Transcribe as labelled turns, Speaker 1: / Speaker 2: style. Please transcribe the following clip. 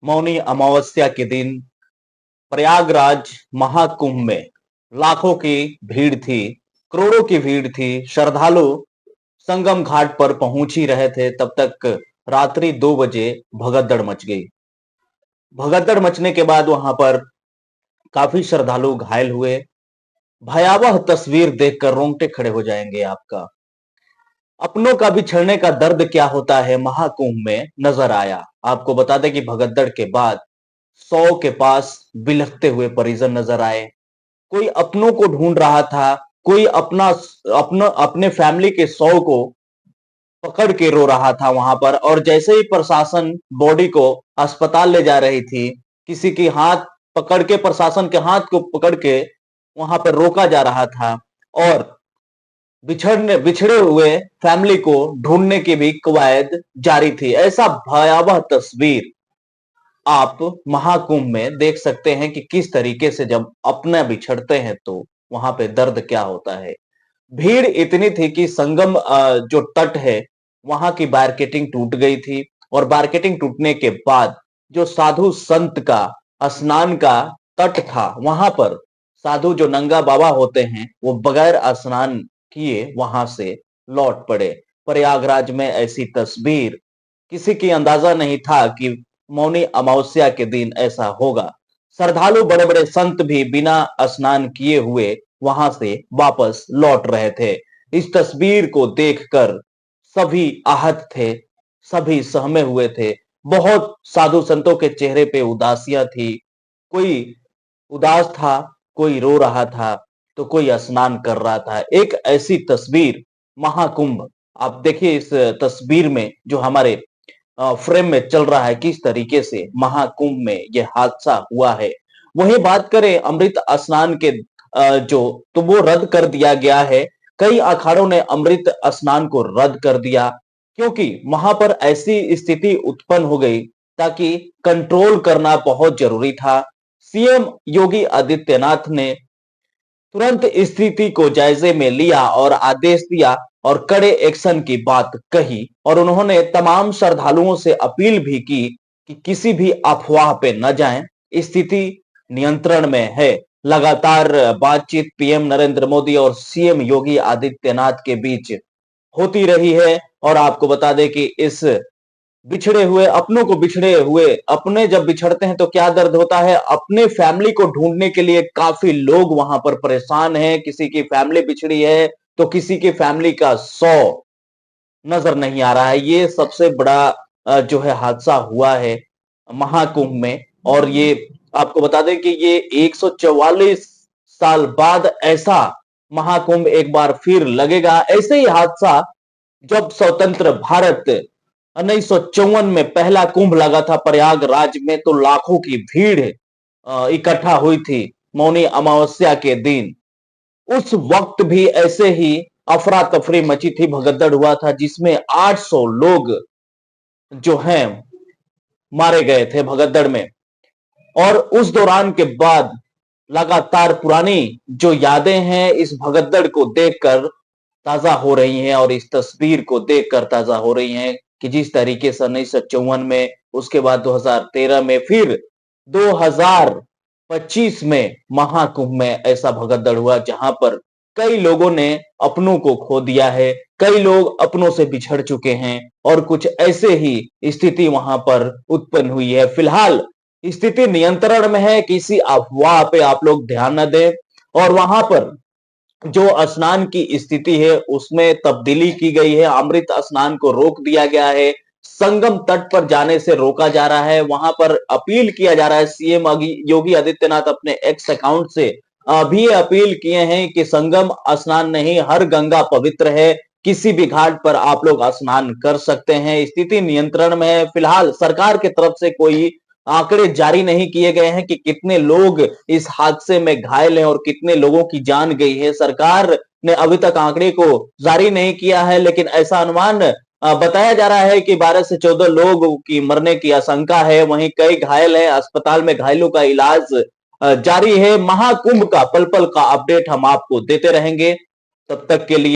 Speaker 1: मौनी अमावस्या के दिन प्रयागराज महाकुंभ में लाखों की भीड़ थी, करोड़ों की भीड़ थी। श्रद्धालु संगम घाट पर पहुंच ही रहे थे, तब तक रात्रि 2 बजे भगदड़ मच गई। भगदड़ मचने के बाद वहां पर काफी श्रद्धालु घायल हुए। भयावह तस्वीर देखकर रोंगटे खड़े हो जाएंगे आपका। अपनों का बिछड़ने का दर्द क्या होता है महाकुंभ में नजर आया। आपको बता दें कि भगदड़ के बाद 100 के पास बिलखते हुए परिजन नजर आए। कोई अपनों को ढूंढ रहा था, कोई अपने फैमिली के 100 को पकड़ के रो रहा था वहां पर। और जैसे ही प्रशासन बॉडी को अस्पताल ले जा रही थी, किसी की हाथ पकड़ के, प्रशासन के हाथ को पकड़ के वहां पर रोका जा रहा था। और बिछड़े हुए फैमिली को ढूंढने की भी कवायद जारी थी। ऐसा भयावह तस्वीर आप महाकुंभ में देख सकते हैं कि किस तरीके से जब अपने बिछड़ते हैं तो वहां पे दर्द क्या होता है। भीड़ इतनी थी कि संगम जो तट है वहां की बैरिकेडिंग टूट गई थी। और बैरिकेडिंग टूटने के बाद जो साधु संत का स्नान का तट था, वहां पर साधु जो नंगा बाबा होते हैं वो बगैर स्नान किए वहां से लौट पड़े। प्रयागराज में ऐसी तस्वीर किसी की अंदाजा नहीं था कि मौनी अमावस्या के दिन ऐसा होगा। श्रद्धालु बड़े बड़े संत भी बिना स्नान किए हुए वहां से वापस लौट रहे थे। इस तस्वीर को देखकर सभी आहत थे, सभी सहमे हुए थे। बहुत साधु संतों के चेहरे पे उदासियां थी। कोई उदास था, कोई रो रहा था, तो कोई स्नान कर रहा था। एक ऐसी तस्वीर महाकुंभ, आप देखिए इस तस्वीर में जो हमारे फ्रेम में चल रहा है, किस तरीके से महाकुंभ में यह हादसा हुआ है। वही बात करें अमृत स्नान के, जो तो वो रद्द कर दिया गया है। कई अखाड़ों ने अमृत स्नान को रद्द कर दिया, क्योंकि वहां पर ऐसी स्थिति उत्पन्न हो गई, ताकि कंट्रोल करना बहुत जरूरी था। सीएम योगी आदित्यनाथ ने तुरंत स्थिति को जायजे में लिया और आदेश दिया और कड़े एक्शन की बात कही। और उन्होंने तमाम श्रद्धालुओं से अपील भी की कि किसी भी अफवाह पे न जाएं, स्थिति नियंत्रण में है। लगातार बातचीत पीएम नरेंद्र मोदी और सीएम योगी आदित्यनाथ के बीच होती रही है। और आपको बता दें कि इस बिछड़े हुए अपनों को, बिछड़े हुए अपने जब बिछड़ते हैं तो क्या दर्द होता है। अपने फैमिली को ढूंढने के लिए काफी लोग वहां पर परेशान हैं। किसी की फैमिली बिछड़ी है तो किसी की फैमिली का 100 नजर नहीं आ रहा है। ये सबसे बड़ा जो है हादसा हुआ है महाकुंभ में। और ये आपको बता दें कि ये 144 साल बाद ऐसा महाकुंभ एक बार फिर लगेगा। ऐसे ही हादसा जब स्वतंत्र भारत 1954 में पहला कुंभ लगा था प्रयागराज में, तो लाखों की भीड़ इकट्ठा हुई थी मौनी अमावस्या के दिन। उस वक्त भी ऐसे ही अफरा तफरी मची थी, भगदड़ हुआ था, जिसमें 800 लोग जो हैं मारे गए थे भगदड़ में। और उस दौरान के बाद लगातार पुरानी जो यादें हैं इस भगदड़ को देखकर ताजा हो रही हैं, और इस तस्वीर को देखकर ताजा हो रही हैं कि जिस तरीके से 1954 में, उसके बाद 2013 में, फिर 2025 में महाकुंभ में ऐसा भगदड़ हुआ, जहां पर कई लोगों ने अपनों को खो दिया है, कई लोग अपनों से बिछड़ चुके हैं। और कुछ ऐसे ही स्थिति वहां पर उत्पन्न हुई है। फिलहाल स्थिति नियंत्रण में है, किसी अफवाह पे आप लोग ध्यान न दें। और वहां पर जो स्नान की स्थिति है उसमें तब्दीली की गई है। अमृत स्नान को रोक दिया गया है, संगम तट पर जाने से रोका जा रहा है। वहां पर अपील किया जा रहा है। सीएम योगी आदित्यनाथ अपने एक्स अकाउंट से भी अपील किए हैं कि संगम स्नान नहीं, हर गंगा पवित्र है, किसी भी घाट पर आप लोग स्नान कर सकते हैं। स्थिति नियंत्रण में है। फिलहाल सरकार की तरफ से कोई आंकड़े जारी नहीं किए गए हैं कि कितने लोग इस हादसे में घायल हैं और कितने लोगों की जान गई है। सरकार ने अभी तक आंकड़े को जारी नहीं किया है, लेकिन ऐसा अनुमान बताया जा रहा है कि 12 से 14 लोग की मरने की आशंका है। वहीं कई घायल हैं, अस्पताल में घायलों का इलाज जारी है। महाकुंभ का पल पल का अपडेट हम आपको देते रहेंगे। तब तक के लिए